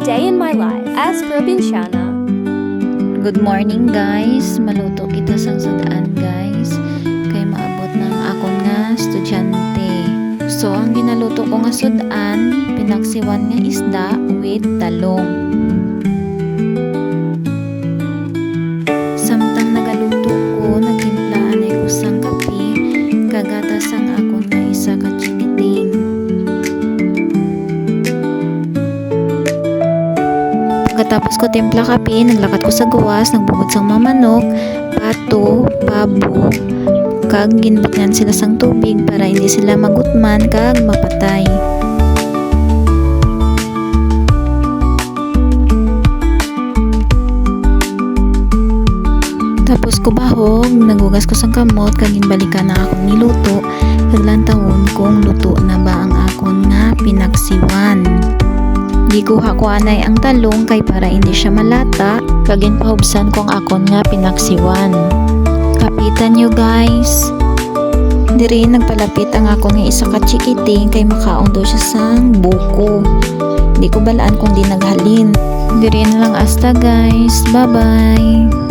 day in my life as probinsyana. Good morning guys, maluto kita sang sudaan guys, kay maabot ng akon nga estudyante. So ang ginaluto ko nga sudaan, pinaksiwan nga isda with talong. Samtang nagaluto ko, nagtimplaan ay ko sang kape, kagatas ang akon nga isa ka chikiting. Pagkatapos ko timpla kape, naglakad ko sa gawas, nagbubod sang mga manok, pato, pabo, kag ginbakyan sila sang tubig para hindi sila magutman kag mapatay. Tapos ko bahog, nagugas ko sang kamot, kag ginbalikan na akong niluto, kag lantawon kung luto na ba ang akon nga pinaksiwan. Gikuha ko anay ang talong kay para hindi siya malata, kagin pahubsan kong akon nga pinaksiwan. Kapitan nyo guys. Diri nagpalapit ang akon nga isa ka chikiting kay makaon daw siya sang buko. Di ko balaan kung di naghalin. Diri na lang asta guys. Bye bye.